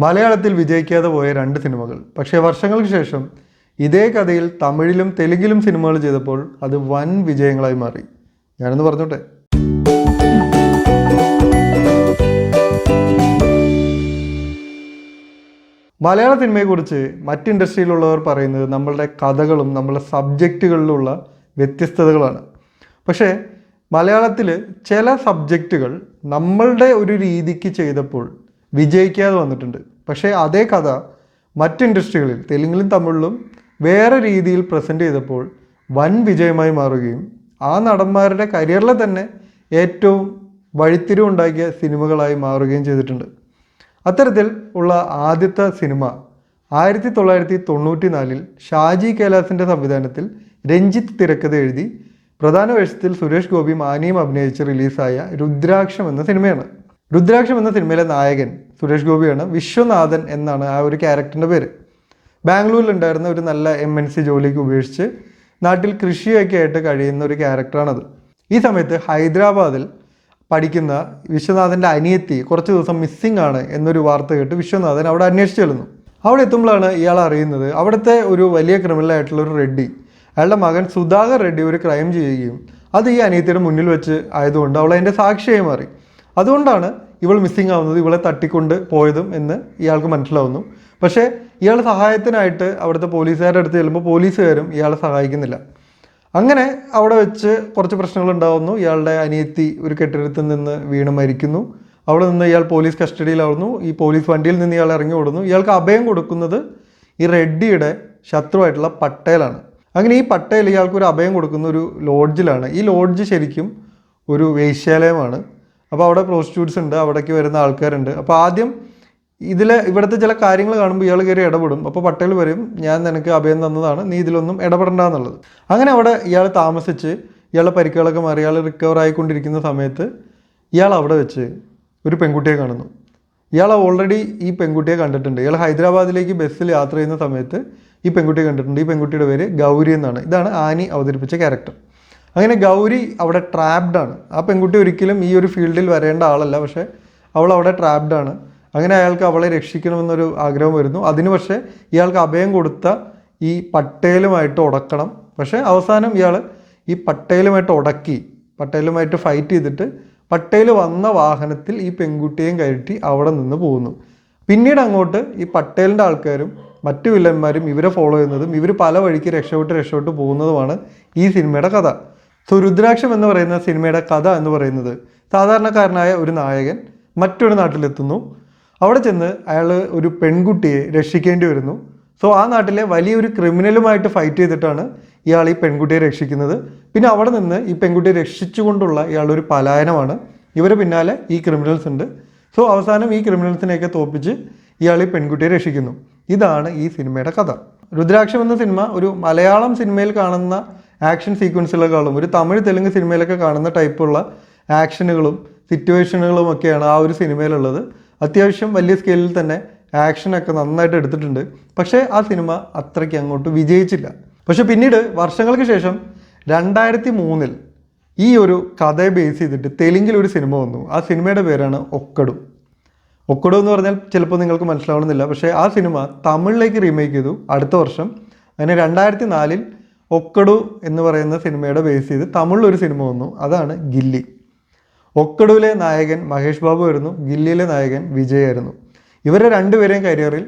മലയാളത്തിൽ വിജയിക്കാതെ പോയ 2 സിനിമകൾ. പക്ഷേ വർഷങ്ങൾക്ക് ശേഷം ഇതേ കഥയിൽ തമിഴിലും തെലുങ്കിലും സിനിമകൾ ചെയ്തപ്പോൾ അത് വൻ വിജയങ്ങളായി മാറി. ഞാനൊന്ന് പറഞ്ഞോട്ടെ. മലയാള സിനിമയെക്കുറിച്ച് മറ്റ് ഇൻഡസ്ട്രിയിലുള്ളവർ പറയുന്നത് നമ്മളുടെ കഥകളും നമ്മളുടെ സബ്ജക്റ്റുകളിലുള്ള വ്യത്യസ്തതകളാണ്. പക്ഷേ മലയാളത്തിൽ ചില സബ്ജക്റ്റുകൾ നമ്മളുടെ ഒരു രീതിക്ക് ചെയ്തപ്പോൾ വിജയിക്കാതെ വന്നിട്ടുണ്ട്. പക്ഷേ അതേ കഥ മറ്റ് ഇൻഡസ്ട്രികളിൽ തെലുങ്കിലും തമിഴിലും വേറെ രീതിയിൽ പ്രസൻറ്റ് ചെയ്തപ്പോൾ വൻ വിജയമായി മാറുകയും ആ നടന്മാരുടെ കരിയറിലെ തന്നെ ഏറ്റവും വഴിത്തിരിവുണ്ടാക്കിയ സിനിമകളായി മാറുകയും ചെയ്തിട്ടുണ്ട്. അത്തരത്തിൽ ഉള്ള ആദ്യത്തെ സിനിമ 1994 ഷാജി കൈലാസിൻ്റെ സംവിധാനത്തിൽ രഞ്ജിത്ത് തിരക്കഥ എഴുതി പ്രധാന വേഷത്തിൽ സുരേഷ് ഗോപിയും ആനിയും അഭിനയിച്ച് റിലീസായ രുദ്രാക്ഷം എന്ന സിനിമയാണ്. രുദ്രാക്ഷം എന്ന സിനിമയിലെ നായകൻ സുരേഷ് ഗോപിയാണ്. വിശ്വനാഥൻ എന്നാണ് ആ ഒരു ക്യാരക്ടറിൻ്റെ പേര്. ബാംഗ്ലൂരിലുണ്ടായിരുന്ന ഒരു നല്ല MNC ജോലിക്ക് ഉപേക്ഷിച്ച് നാട്ടിൽ കൃഷിയൊക്കെ ആയിട്ട് കഴിയുന്ന ഒരു ക്യാരക്ടറാണത്. ഈ സമയത്ത് ഹൈദരാബാദിൽ പഠിക്കുന്ന വിശ്വനാഥൻ്റെ അനിയത്തി കുറച്ച് ദിവസം മിസ്സിംഗ് ആണ് എന്നൊരു വാർത്ത കേട്ട് വിശ്വനാഥൻ അവിടെ അന്വേഷിച്ച് ചെല്ലുന്നു. അവിടെ എത്തുമ്പോഴാണ് ഇയാൾ അറിയുന്നത് അവിടുത്തെ ഒരു വലിയ ക്രിമിനലായിട്ടുള്ള ഒരു റെഡ്ഡി, അയാളുടെ മകൻ സുധാകർ റെഡ്ഡി ഒരു ക്രൈം ചെയ്യുകയും അത് ഈ അനിയത്തിയുടെ മുന്നിൽ വെച്ച് ആയതുകൊണ്ട് അവൾ അതിൻ്റെ സാക്ഷിയായി മാറി. അതുകൊണ്ടാണ് ഇവൾ മിസ്സിംഗ് ആവുന്നത്, ഇവളെ തട്ടിക്കൊണ്ട് പോയതും എന്ന് ഇയാൾക്ക് മനസ്സിലാവുന്നു. പക്ഷേ ഇയാൾ സഹായത്തിനായിട്ട് അവിടുത്തെ പോലീസുകാരുടെ അടുത്ത് ചെല്ലുമ്പോൾ പോലീസുകാരും ഇയാളെ സഹായിക്കുന്നില്ല. അങ്ങനെ അവിടെ വെച്ച് കുറച്ച് പ്രശ്നങ്ങൾ ഉണ്ടാകുന്നു. ഇയാളുടെ അനിയത്തി ഒരു കെട്ടിടത്തിൽ നിന്ന് വീണ് മരിക്കുന്നു. അവിടെ നിന്ന് ഇയാൾ പോലീസ് കസ്റ്റഡിയിലാവുന്നു. ഈ പോലീസ് വണ്ടിയിൽ നിന്ന് ഇയാൾ ഇറങ്ങി ഓടുന്നു. ഇയാൾക്ക് അഭയം കൊടുക്കുന്നത് ഈ റെഡ്ഡിയുടെ ശത്രുവായിട്ടുള്ള പട്ടേലാണ്. അങ്ങനെ ഈ പട്ടേൽ ഇയാൾക്കൊരു അഭയം കൊടുക്കുന്ന ഒരു ലോഡ്ജിലാണ്. ഈ ലോഡ്ജ് ശരിക്കും ഒരു വേശ്യാലയമാണ്. അപ്പോൾ അവിടെ പ്രോസ്റ്റിറ്റ്യൂട്ട്സ് ഉണ്ട്, അവിടേക്ക് വരുന്ന ആൾക്കാരുണ്ട്. അപ്പോൾ ആദ്യം ഇവിടുത്തെ ചില കാര്യങ്ങൾ കാണുമ്പോൾ ഇയാൾ കയറി ഇടപെടും. അപ്പോൾ പട്ടേൽ പറയും, ഞാൻ നിനക്ക് അഭയം തന്നതാണ്, നീ ഇതിലൊന്നും ഇടപെടണ്ട എന്നുള്ളത്. അങ്ങനെ അവിടെ ഇയാൾ താമസിച്ച് ഇയാളുടെ പരിക്കുകളൊക്കെ മാറി ഇയാൾ റിക്കവർ ആയിക്കൊണ്ടിരിക്കുന്ന സമയത്ത് ഇയാൾ അവിടെ വെച്ച് ഒരു പെൺകുട്ടിയെ കാണുന്നു. ഇയാൾ ഓൾറെഡി ഈ പെൺകുട്ടിയെ കണ്ടിട്ടുണ്ട്. ഇയാൾ ഹൈദരാബാദിലേക്ക് ബസ്സിൽ യാത്ര ചെയ്യുന്ന സമയത്ത് ഈ പെൺകുട്ടിയെ കണ്ടിട്ടുണ്ട്. ഈ പെൺകുട്ടിയുടെ പേര് ഗൗരി എന്നാണ്. ഇതാണ് ആനി അവതരിപ്പിച്ച ക്യാരക്ടർ. അങ്ങനെ ഗൗരി അവിടെ ട്രാപ്ഡാണ്. ആ പെൺകുട്ടി ഒരിക്കലും ഈ ഒരു ഫീൽഡിൽ വരേണ്ട ആളല്ല, പക്ഷേ അവൾ അവിടെ ട്രാപ്ഡാണ്. അങ്ങനെ അയാൾക്ക് അവളെ രക്ഷിക്കണമെന്നൊരു ആഗ്രഹം വരുന്നു. അതിന് പക്ഷേ ഇയാൾക്ക് അഭയം കൊടുത്ത ഈ പട്ടേലുമായിട്ട് ഉടക്കണം. പക്ഷേ അവസാനം ഇയാൾ ഈ പട്ടേലുമായിട്ട് ഉടക്കി, പട്ടേലുമായിട്ട് ഫൈറ്റ് ചെയ്തിട്ട് പട്ടേൽ വന്ന വാഹനത്തിൽ ഈ പെൺകുട്ടിയെയും കയറ്റി അവിടെ നിന്ന് പോകുന്നു. പിന്നീട് അങ്ങോട്ട് ഈ പട്ടേലിൻ്റെ ആൾക്കാരും മറ്റു വില്ലന്മാരും ഇവരെ ഫോളോ ചെയ്യുന്നതും ഇവർ പല വഴിക്ക് രക്ഷപ്പെട്ട് പോകുന്നതുമാണ് ഈ സിനിമയുടെ കഥ. സോ രുദ്രാക്ഷം എന്ന് പറയുന്ന സിനിമയുടെ കഥ എന്ന് പറയുന്നത് സാധാരണക്കാരനായ ഒരു നായകൻ മറ്റൊരു നാട്ടിലെത്തുന്നു. അവിടെ ചെന്ന് അയാൾ ഒരു പെൺകുട്ടിയെ രക്ഷിക്കേണ്ടി വരുന്നു. സോ ആ നാട്ടിലെ വലിയൊരു ക്രിമിനലുമായിട്ട് ഫൈറ്റ് ചെയ്തിട്ടാണ് ഇയാൾ ഈ പെൺകുട്ടിയെ രക്ഷിക്കുന്നത്. പിന്നെ അവിടെ നിന്ന് ഈ പെൺകുട്ടിയെ രക്ഷിച്ചുകൊണ്ടുള്ള ഇയാളുടെ ഒരു പലായനമാണ്. ഇവരെ പിന്നാലെ ഈ ക്രിമിനൽസ് ഉണ്ട്. സോ അവസാനം ഈ ക്രിമിനൽസിനെയൊക്കെ തോൽപ്പിച്ച് ഇയാൾ ഈ പെൺകുട്ടിയെ രക്ഷിക്കുന്നു. ഇതാണ് ഈ സിനിമയുടെ കഥ. രുദ്രാക്ഷം എന്ന സിനിമ ഒരു മലയാളം സിനിമയിൽ കാണുന്ന ആക്ഷൻ സീക്വൻസുകളെക്കാളും ഒരു തമിഴ് തെലുങ്ക് സിനിമയിലൊക്കെ കാണുന്ന ടൈപ്പുള്ള ആക്ഷനുകളും സിറ്റുവേഷനുകളും ഒക്കെയാണ് ആ ഒരു സിനിമയിലുള്ളത്. അത്യാവശ്യം വലിയ സ്കെയിലിൽ തന്നെ ആക്ഷനൊക്കെ നന്നായിട്ട് എടുത്തിട്ടുണ്ട്. പക്ഷേ ആ സിനിമ അത്രയ്ക്ക് അങ്ങോട്ട് വിജയിച്ചില്ല. പക്ഷെ പിന്നീട് വർഷങ്ങൾക്ക് ശേഷം 2003 ഈ ഒരു കഥയെ ബേസ് ചെയ്തിട്ട് തെലുങ്കിലൊരു സിനിമ വന്നു. ആ സിനിമയുടെ പേരാണ് ഒക്കടു. ഒക്കടു എന്ന് പറഞ്ഞാൽ ചിലപ്പോൾ നിങ്ങൾക്ക് മനസ്സിലാവണമെന്നില്ല. പക്ഷേ ആ സിനിമ തമിഴിലേക്ക് റീമേക്ക് ചെയ്തു അടുത്ത വർഷം. അങ്ങനെ 2004 ഒക്കടു എന്ന് പറയുന്ന സിനിമയുടെ ബേസ് ചെയ്ത് തമിഴിലൊരു സിനിമ വന്നു. അതാണ് ഗില്ലി. ഒക്കടുവിലെ നായകൻ മഹേഷ് ബാബു ആയിരുന്നു, ഗില്ലിയിലെ നായകൻ വിജയ് ആയിരുന്നു. ഇവരെ രണ്ടുപേരെയും കരിയറിൽ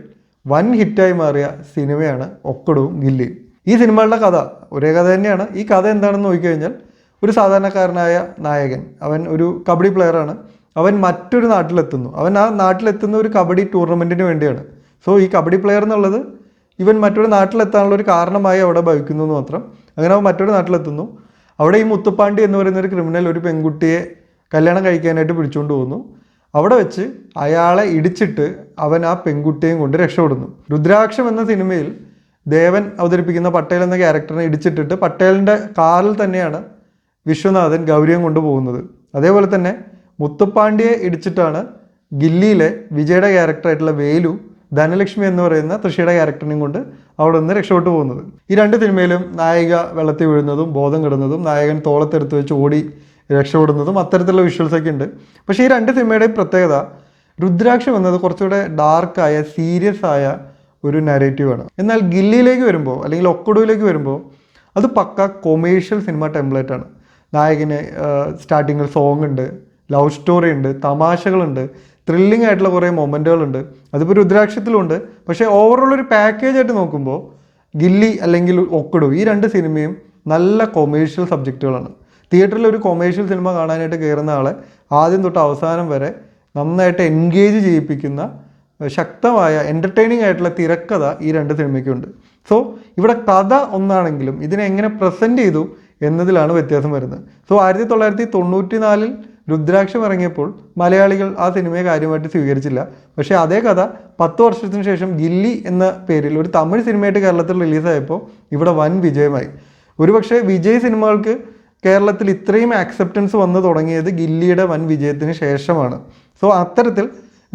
വൻ ഹിറ്റായി മാറിയ സിനിമയാണ് ഒക്കടുവും ഗില്ലിയും. ഈ സിനിമകളുടെ കഥ ഒരേ കഥ തന്നെയാണ്. ഈ കഥ എന്താണെന്ന് നോക്കിക്കഴിഞ്ഞാൽ ഒരു സാധാരണക്കാരനായ നായകൻ, അവൻ ഒരു കബഡി പ്ലെയറാണ്. അവൻ മറ്റൊരു നാട്ടിലെത്തുന്നു. അവൻ ആ നാട്ടിലെത്തുന്ന ഒരു കബഡി ടൂർണമെൻറ്റിന് വേണ്ടിയാണ്. സോ ഈ കബഡി പ്ലെയർ എന്നുള്ളത് ഇവൻ മറ്റൊരു നാട്ടിലെത്താനുള്ള ഒരു കാരണമായി അവിടെ ഭവിക്കുന്നു എന്ന് മാത്രം. അങ്ങനെ അവൻ മറ്റൊരു നാട്ടിലെത്തുന്നു. അവിടെ ഈ മുത്തുപ്പാണ്ടി എന്ന് പറയുന്ന ഒരു ക്രിമിനൽ ഒരു പെൺകുട്ടിയെ കല്യാണം കഴിക്കാനായിട്ട് പിടിച്ചുകൊണ്ട് പോകുന്നു. അവിടെ വെച്ച് അയാളെ ഇടിച്ചിട്ട് അവൻ ആ പെൺകുട്ടിയെയും കൊണ്ട് രക്ഷപ്പെടുന്നു. രുദ്രാക്ഷം എന്ന സിനിമയിൽ ദേവൻ അവതരിപ്പിക്കുന്ന പട്ടേൽ എന്ന ക്യാരക്ടറിനെ ഇടിച്ചിട്ടിട്ട് പട്ടേലിൻ്റെ കാറിൽ തന്നെയാണ് വിശ്വനാഥൻ ഗൗരിയും കൊണ്ടുപോകുന്നത്. അതേപോലെ തന്നെ മുത്തുപ്പാണ്ടിയെ ഇടിച്ചിട്ടാണ് ഗില്ലിയിലെ വിജയുടെ ക്യാരക്ടറായിട്ടുള്ള വേലു ധനലക്ഷ്മി എന്ന് പറയുന്ന തൃശ്ശിയുടെ ക്യാരക്ടറിനെയും കൊണ്ട് അവിടെ നിന്ന് രക്ഷപ്പെട്ടു പോകുന്നത്. ഈ 2 സിനിമയിലും നായിക വെള്ളത്തിൽ വീഴുന്നതും ബോധം കെടുന്നതും നായകൻ തോളത്തെടുത്ത് വെച്ച് ഓടി രക്ഷപ്പെടുന്നതും അത്തരത്തിലുള്ള വിഷ്വൽസൊക്കെ ഉണ്ട്. പക്ഷേ ഈ 2 സിനിമയുടെയും പ്രത്യേകത രുദ്രാക്ഷം എന്നത് കുറച്ചുകൂടെ ഡാർക്കായ സീരിയസ് ആയ ഒരു നരേറ്റീവാണ്. എന്നാൽ ഗില്ലിയിലേക്ക് വരുമ്പോൾ അല്ലെങ്കിൽ ഒക്കഡുവിലേക്ക് വരുമ്പോൾ അത് പക്ക കൊമേഴ്ഷ്യൽ സിനിമ ടെംപ്ലേറ്റ് ആണ്. നായകന് സ്റ്റാർട്ടിങ്ങിൽ സോങ് ഉണ്ട്, ലവ് സ്റ്റോറി ഉണ്ട്, തമാശകളുണ്ട്, ത്രില്ലിംഗ് ആയിട്ടുള്ള കുറേ മൊമെൻറ്റുകളുണ്ട്. അതിപ്പോൾ രുദ്രാക്ഷത്തിലുണ്ട്. പക്ഷേ ഓവറോൾ ഒരു പാക്കേജ് ആയിട്ട് നോക്കുമ്പോൾ ഗില്ലി അല്ലെങ്കിൽ ഒക്കഡു ഈ രണ്ട് സിനിമയും നല്ല കൊമേഴ്ഷ്യൽ സബ്ജക്റ്റുകളാണ്. തിയേറ്ററിൽ ഒരു കൊമേഴ്ഷ്യൽ സിനിമ കാണാനായിട്ട് കയറുന്ന ആളെ ആദ്യം തൊട്ട് അവസാനം വരെ നന്നായിട്ട് എൻഗേജ് ചെയ്യിപ്പിക്കുന്ന ശക്തമായ എൻ്റർടൈനിങ് ആയിട്ടുള്ള തിരക്കഥ ഈ രണ്ട് സിനിമയ്ക്കുണ്ട്. സോ ഇവിടെ കഥ ഒന്നാണെങ്കിലും ഇതിനെ എങ്ങനെ പ്രസൻറ്റ് ചെയ്തു എന്നതിലാണ് വ്യത്യാസം വരുന്നത്. സോ 1994 രുദ്രാക്ഷം ഇറങ്ങിയപ്പോൾ മലയാളികൾ ആ സിനിമയെ കാര്യമായിട്ട് സ്വീകരിച്ചില്ല. പക്ഷേ അതേ കഥ 10 വർഷത്തിന് ശേഷം ഗില്ലി എന്ന പേരിൽ ഒരു തമിഴ് സിനിമയായിട്ട് കേരളത്തിൽ റിലീസായപ്പോൾ ഇവിടെ വൻ വിജയമായി. ഒരുപക്ഷെ വിജയ് സിനിമകൾക്ക് കേരളത്തിൽ ഇത്രയും ആക്സെപ്റ്റൻസ് വന്നു തുടങ്ങിയത് ഗില്ലിയുടെ വൻ വിജയത്തിന് ശേഷമാണ്. സോ അത്തരത്തിൽ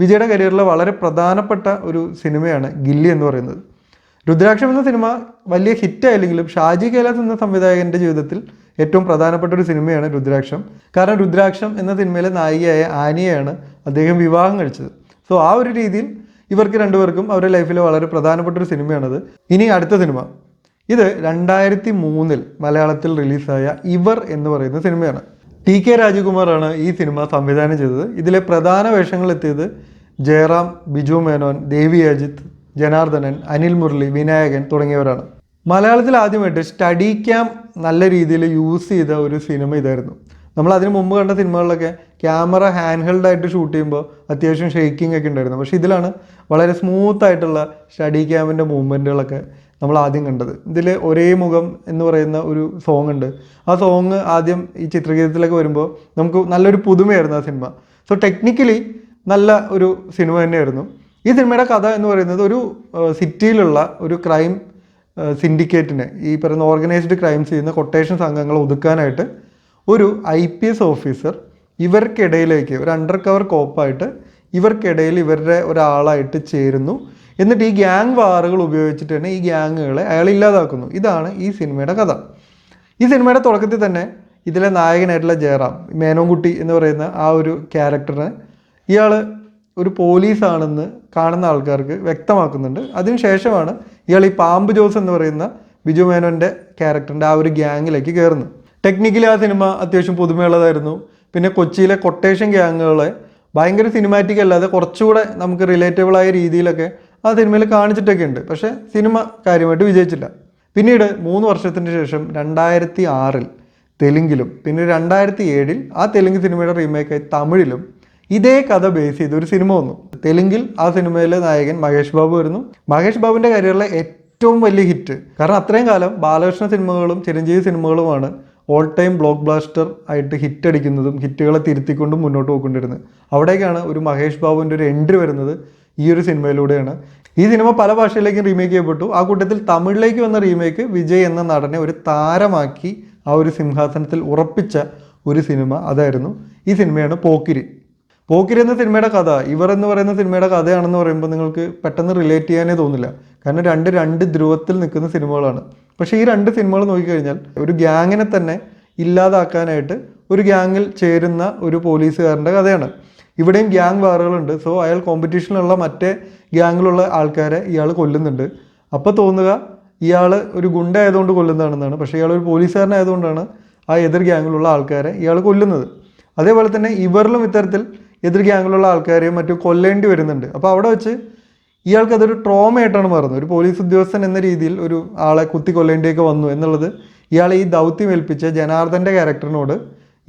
വിജയുടെ കരിയറിലെ വളരെ പ്രധാനപ്പെട്ട ഒരു സിനിമയാണ് ഗില്ലി എന്ന് പറയുന്നത്. രുദ്രാക്ഷം എന്ന സിനിമ വലിയ ഹിറ്റായില്ലെങ്കിലും ഷാജി കൈലാസ് എന്ന സംവിധായകൻ്റെ ജീവിതത്തിൽ ഏറ്റവും പ്രധാനപ്പെട്ട ഒരു സിനിമയാണ് രുദ്രാക്ഷം. കാരണം രുദ്രാക്ഷം എന്ന സിനിമയിലെ നായികയായ ആനിയെയാണ് അദ്ദേഹം വിവാഹം കഴിച്ചത്. സോ ആ ഒരു രീതിയിൽ ഇവർക്ക് രണ്ടുപേർക്കും അവരുടെ ലൈഫിലെ വളരെ പ്രധാനപ്പെട്ട ഒരു സിനിമയാണത്. ഇനി അടുത്ത സിനിമ, ഇത് 2003 മലയാളത്തിൽ റിലീസായ ഇവർ എന്ന് പറയുന്ന സിനിമയാണ്. TK രാജകുമാറാണ് ഈ സിനിമ സംവിധാനം ചെയ്തത്. ഇതിലെ പ്രധാന വേഷങ്ങളെത്തിയത് ജയറാം, ബിജു മേനോൻ, ദേവി അജിത്ത്, ജനാർദ്ദനൻ, അനിൽ മുരളി, വിനായകൻ തുടങ്ങിയവരാണ്. മലയാളത്തിൽ ആദ്യമായിട്ട് സ്റ്റഡി ക്യാം നല്ല രീതിയിൽ യൂസ് ചെയ്ത ഒരു സിനിമ ഇതായിരുന്നു. നമ്മൾ അതിന് മുമ്പ് കണ്ട സിനിമകളിലൊക്കെ ക്യാമറ ഹാൻഡ് ഹെൽഡായിട്ട് ഷൂട്ട് ചെയ്യുമ്പോൾ അത്യാവശ്യം ഷെയ്ക്കിംഗ് ഒക്കെ ഉണ്ടായിരുന്നു. പക്ഷേ ഇതിലാണ് വളരെ സ്മൂത്ത് ആയിട്ടുള്ള സ്റ്റഡി ക്യാമിൻ്റെ മൂവ്മെൻറ്റുകളൊക്കെ നമ്മൾ ആദ്യം കണ്ടത്. ഇതിൽ ഒരേ മുഖം എന്ന് പറയുന്ന ഒരു സോങ് ഉണ്ട്. ആ സോങ് ആദ്യം ഈ ചിത്രഗീതത്തിലൊക്കെ വരുമ്പോൾ നമുക്ക് നല്ലൊരു പുതുമയായിരുന്നു ആ സിനിമ. സോ ടെക്നിക്കലി നല്ല ഒരു സിനിമ തന്നെയായിരുന്നു. ഈ സിനിമയുടെ കഥ എന്ന് പറയുന്നത് ഒരു സിറ്റിയിലുള്ള ഒരു ക്രൈം സിൻഡിക്കേറ്റിനെ, ഈ പറയുന്ന ഓർഗനൈസ്ഡ് ക്രൈംസ് ചെയ്യുന്ന കൊട്ടേഷൻ സംഘങ്ങളെ ഒതുക്കാനായിട്ട് ഒരു IPS ഓഫീസർ ഇവർക്കിടയിലേക്ക് ഒരു അണ്ടർ കവർ കോപ്പായിട്ട് ഇവർക്കിടയിൽ ഇവരുടെ ഒരാളായിട്ട് ചേരുന്നു. എന്നിട്ട് ഈ ഗ്യാങ് വാറുകൾ ഉപയോഗിച്ചിട്ട് തന്നെ ഈ ഗ്യാങ്ങുകളെ അയാൾ ഇല്ലാതാക്കുന്നു. ഇതാണ് ഈ സിനിമയുടെ കഥ. ഈ സിനിമയുടെ തുടക്കത്തിൽ തന്നെ ഇതിലെ നായകനായിട്ടുള്ള ജയറാം, മേനോൻകുട്ടി എന്ന് പറയുന്ന ആ ഒരു ക്യാരക്ടറിനെ ഇയാൾ ഒരു പോലീസാണെന്ന് കാണുന്ന ആൾക്കാർക്ക് വ്യക്തമാക്കുന്നുണ്ട്. അതിനുശേഷമാണ് ഇയാൾ ഈ പാമ്പ് ജോസ് എന്ന് പറയുന്ന ബിജു മേനോൻ്റെ ക്യാരക്ടറിൻ്റെ ആ ഒരു ഗ്യാങ്ങിലേക്ക് കയറുന്നത്. ടെക്നിക്കലി ആ സിനിമ അത്യാവശ്യം പുതുമയുള്ളതായിരുന്നു. പിന്നെ കൊച്ചിയിലെ കൊട്ടേഷൻ ഗ്യാങ്ങുകളെ ഭയങ്കര സിനിമാറ്റിക് അല്ലാതെ കുറച്ചുകൂടെ നമുക്ക് റിലേറ്റബിളായ രീതിയിലൊക്കെ ആ സിനിമയിൽ കാണിച്ചിട്ടൊക്കെ ഉണ്ട്. പക്ഷേ സിനിമ കാര്യമായിട്ട് വിജയിച്ചില്ല. പിന്നീട് 3 വർഷത്തിന് ശേഷം 2006 തെലുങ്കിലും പിന്നെ 2007 ആ തെലുങ്ക് സിനിമയുടെ റീമേക്കായി തമിഴിലും ഇതേ കഥ ബേസ് ചെയ്ത് ഒരു സിനിമ വന്നു. തെലുങ്കിൽ ആ സിനിമയിലെ നായകൻ മഹേഷ് ബാബു വരുന്നു. മഹേഷ് ബാബുവിൻ്റെ കരിയറിലെ ഏറ്റവും വലിയ ഹിറ്റ്. കാരണം അത്രയും കാലം ബാലകൃഷ്ണ സിനിമകളും ചിരഞ്ജീവി സിനിമകളുമാണ് ഓൾ ടൈം ബ്ലോക്ക് ബ്ലാസ്റ്റർ ആയിട്ട് ഹിറ്റ് അടിക്കുന്നതും ഹിറ്റുകളെ തിരുത്തിക്കൊണ്ടും മുന്നോട്ട് പോയിക്കൊണ്ടിരുന്നത്. അവിടേക്കാണ് ഒരു മഹേഷ് ബാബുവിൻ്റെ ഒരു എൻട്രി വരുന്നത് ഈ ഒരു സിനിമയിലൂടെയാണ്. ഈ സിനിമ പല ഭാഷയിലേക്കും റീമേക്ക് ചെയ്യപ്പെട്ടു. ആ കൂട്ടത്തിൽ തമിഴിലേക്ക് വന്ന റീമേക്ക് വിജയ് എന്ന നടനെ ഒരു താരമാക്കി ആ ഒരു സിംഹാസനത്തിൽ ഉറപ്പിച്ച ഒരു സിനിമ അതായിരുന്നു. ഈ സിനിമയാണ് പോക്കിരി. പോക്കിരി എന്ന സിനിമയുടെ കഥ ഇവർ എന്ന് പറയുന്ന സിനിമയുടെ കഥയാണെന്ന് പറയുമ്പോൾ നിങ്ങൾക്ക് പെട്ടെന്ന് റിലേറ്റ് ചെയ്യാനേ തോന്നില്ല. കാരണം രണ്ട് ധ്രുവത്തിൽ നിൽക്കുന്ന സിനിമകളാണ്. പക്ഷേ ഈ രണ്ട് സിനിമകൾ നോക്കിക്കഴിഞ്ഞാൽ ഒരു ഗ്യാങ്ങിനെ തന്നെ ഇല്ലാതാക്കാനായിട്ട് ഒരു ഗ്യാങ്ങിൽ ചേരുന്ന ഒരു പോലീസുകാരൻ്റെ കഥയാണ്. ഇവിടെയും ഗ്യാങ് വാറുകളുണ്ട്. സോ അയാൾ കോമ്പറ്റീഷനിലുള്ള മറ്റേ ഗ്യാങ്ങിലുള്ള ആൾക്കാരെ ഇയാൾ കൊല്ലുന്നുണ്ട്. അപ്പോൾ തോന്നുക ഇയാൾ ഒരു ഗുണ്ട ആയതുകൊണ്ട് കൊല്ലുന്നതാണെന്നാണ്. പക്ഷേ ഇയാൾ ഒരു പോലീസുകാരനായതുകൊണ്ടാണ് ആ എതിർ ഗ്യാങ്ങിലുള്ള ആൾക്കാരെ ഇയാൾ കൊല്ലുന്നത്. അതേപോലെ തന്നെ ഇവരിലും ഇത്തരത്തിൽ എതിർ ഗ്യാങ്ങിലുള്ള ആൾക്കാരെയും മറ്റും കൊല്ലേണ്ടി വരുന്നുണ്ട്. അപ്പോൾ അവിടെ വെച്ച് ഇയാൾക്ക് അതൊരു ട്രോമയായിട്ടാണ് മാറുന്നത്. ഒരു പോലീസ് ഉദ്യോഗസ്ഥൻ എന്ന രീതിയിൽ ഒരു ആളെ കുത്തി കൊല്ലേണ്ടിയൊക്കെ വന്നു എന്നുള്ളത് ഇയാളെ ഈ ദൗത്യം ഏൽപ്പിച്ച ജനാർദ്ദൻ്റെ ക്യാരക്ടറിനോട്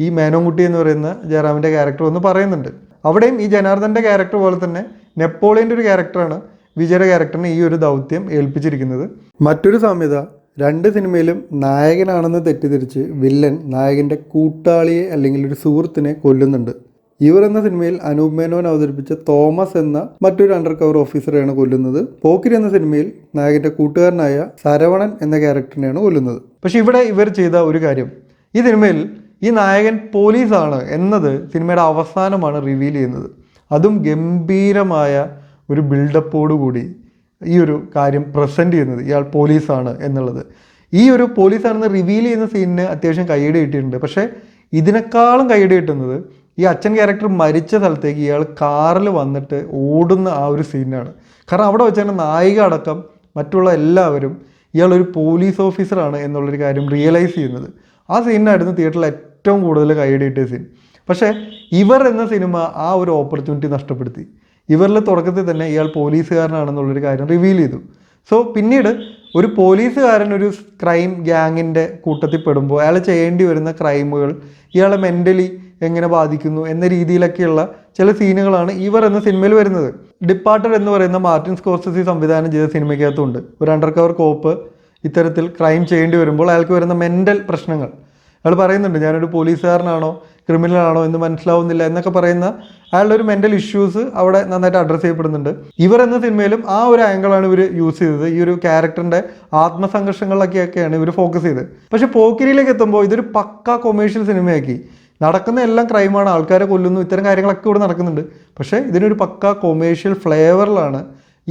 ഈ മേനോൻകുട്ടി എന്ന് പറയുന്ന ജയറാമിൻ്റെ ക്യാരക്ടർ ഒന്ന് പറയുന്നുണ്ട്. അവിടെയും ഈ ജനാർദ്ദൻ്റെ ക്യാരക്ടർ പോലെ തന്നെ നെപ്പോളിയൻ്റെ ഒരു ക്യാരക്ടറാണ് വിജയുടെ ക്യാരക്ടറിനെ ഈ ഒരു ദൗത്യം ഏൽപ്പിച്ചിരിക്കുന്നത്. മറ്റൊരു സാമ്യത, രണ്ട് സിനിമയിലും നായകനാണെന്ന് തെറ്റിദ്ധരിച്ച് വില്ലൻ നായകൻ്റെ കൂട്ടാളിയെ അല്ലെങ്കിൽ ഒരു സുഹൃത്തിനെ കൊല്ലുന്നുണ്ട്. ഇവർ എന്ന സിനിമയിൽ അനൂപ് മേനോൻ അവതരിപ്പിച്ച തോമസ് എന്ന മറ്റൊരു അണ്ടർ കവർ ഓഫീസറെയാണ് കൊല്ലുന്നത്. പോക്കിരി എന്ന സിനിമയിൽ നായകൻ്റെ കൂട്ടുകാരനായ ശരവണൻ എന്ന ക്യാരക്ടറിനെയാണ് കൊല്ലുന്നത്. പക്ഷെ ഇവിടെ ഇവർ ചെയ്ത ഒരു കാര്യം, ഈ സിനിമയിൽ ഈ നായകൻ പോലീസാണ് എന്നത് സിനിമയുടെ അവസാനമാണ് റിവീൽ ചെയ്യുന്നത്. അതും ഗംഭീരമായ ഒരു ബിൽഡപ്പോടുകൂടി ഈ ഒരു കാര്യം പ്രസൻറ്റ് ചെയ്യുന്നത്, ഇയാൾ പോലീസാണ് എന്നുള്ളത്. ഈ ഒരു പോലീസാണെന്ന് റിവീൽ ചെയ്യുന്ന സീനിന് അത്യാവശ്യം കയ്യടി കിട്ടിയിട്ടുണ്ട്. പക്ഷേ ഇതിനേക്കാളും കയ്യടി കിട്ടുന്നത് ഈ അച്ഛൻ ക്യാരക്ടർ മരിച്ച സ്ഥലത്തേക്ക് ഇയാൾ കാറിൽ വന്നിട്ട് ഓടുന്ന ആ ഒരു സീനാണ്. കാരണം അവിടെ വെച്ച് തന്നെ നായിക അടക്കം മറ്റുള്ള എല്ലാവരും ഇയാളൊരു പോലീസ് ഓഫീസറാണ് എന്നുള്ളൊരു കാര്യം റിയലൈസ് ചെയ്യുന്നത്. ആ സീനായിരുന്നു തിയേറ്ററിൽ ഏറ്റവും കൂടുതൽ കൈയടിയിട്ട സീൻ. പക്ഷേ ഇവർ എന്ന സിനിമ ആ ഒരു ഓപ്പർച്യൂണിറ്റി നഷ്ടപ്പെടുത്തി. ഇവരിൽ തുടക്കത്തിൽ തന്നെ ഇയാൾ പോലീസുകാരനാണെന്നുള്ളൊരു കാര്യം റിവീൽ ചെയ്തു. സോ പിന്നീട് ഒരു പോലീസുകാരൻ ഒരു ക്രൈം ഗ്യാങ്ങിൻ്റെ കൂട്ടത്തിൽ പെടുമ്പോൾ അയാൾ ചെയ്യേണ്ടി വരുന്ന ക്രൈമുകൾ ഇയാളെ മെൻ്റലി എങ്ങനെ ബാധിക്കുന്നു എന്ന രീതിയിലൊക്കെയുള്ള ചില സീനുകളാണ് ഇവർ എന്ന സിനിമയിൽ വരുന്നത്. ഡിപ്പാർട്ടഡ് എന്ന് പറയുന്ന മാർട്ടിൻ സ്കോർസെസി സംവിധാനം ചെയ്ത സിനിമയ്ക്കകത്തുണ്ട് ഒരു അണ്ടർ കവർ കോപ്പ് ഇത്തരത്തിൽ ക്രൈം ചെയ്യേണ്ടി വരുമ്പോൾ അയാൾക്ക് വരുന്ന മെൻ്റൽ പ്രശ്നങ്ങൾ അയാൾ പറയുന്നുണ്ട്. ഞാനൊരു പോലീസുകാരനാണോ ക്രിമിനലാണോ എന്ന് മനസ്സിലാവുന്നില്ല എന്നൊക്കെ പറയുന്ന അയാളുടെ ഒരു മെൻ്റൽ ഇഷ്യൂസ് അവിടെ നന്നായിട്ട് അഡ്രസ്സ് ചെയ്യപ്പെടുന്നുണ്ട്. ഇവർ എന്ന സിനിമയിലും ആ ഒരു ആംഗിളാണ് ഇവർ യൂസ് ചെയ്തത്. ഈ ഒരു ക്യാരക്ടറിൻ്റെ ആത്മസംഘർഷങ്ങളിലൊക്കെയാണ് ഇവർ ഫോക്കസ് ചെയ്തത്. പക്ഷേ പോക്കിരിയിലേക്ക് എത്തുമ്പോൾ ഇതൊരു പക്ക കൊമേഴ്ഷ്യൽ സിനിമയാക്കി. നടക്കുന്ന എല്ലാം ക്രൈമാണ്, ആൾക്കാരെ കൊല്ലുന്നു, ഇത്തരം കാര്യങ്ങളൊക്കെ ഇവിടെ നടക്കുന്നുണ്ട്. പക്ഷേ ഇതിനൊരു പക്ക കൊമേഴ്ഷ്യൽ ഫ്ലേവറിലാണ്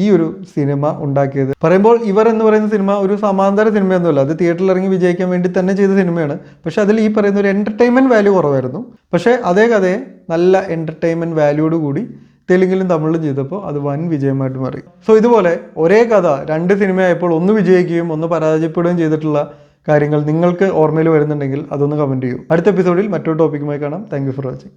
ഈ ഒരു സിനിമ ഉണ്ടാക്കിയത്. പറയുമ്പോൾ ഇവർ എന്ന് പറയുന്ന സിനിമ ഒരു സമാന്തര സിനിമയൊന്നുമല്ല, അത് തിയേറ്ററിൽ ഇറങ്ങി വിജയിക്കാൻ വേണ്ടി തന്നെ ചെയ്ത സിനിമയാണ്. പക്ഷേ അതിൽ ഈ പറയുന്ന ഒരു എൻ്റർടൈൻമെൻറ്റ് വാല്യൂ കുറവായിരുന്നു. പക്ഷേ അതേ കഥയെ നല്ല എൻ്റർടൈൻമെൻറ്റ് വാല്യൂയോട് കൂടി തെലുങ്കിലും തമിഴിലും ചെയ്തപ്പോൾ അത് വൻ വിജയമായിട്ട് മാറി. സോ ഇതുപോലെ ഒരേ കഥ രണ്ട് സിനിമയായപ്പോൾ ഒന്ന് വിജയിക്കുകയും ഒന്ന് പരാജയപ്പെടുകയും ചെയ്തിട്ടുള്ള കാര്യങ്ങൾ നിങ്ങൾക്ക് ഓർമ്മയിൽ വരുന്നുണ്ടെങ്കിൽ അതൊന്ന് കമൻറ്റ് ചെയ്യൂ. അടുത്ത എപ്പിസോഡിൽ മറ്റൊരു ടോപ്പിക്കുമായി കാണാം. Thank you for watching.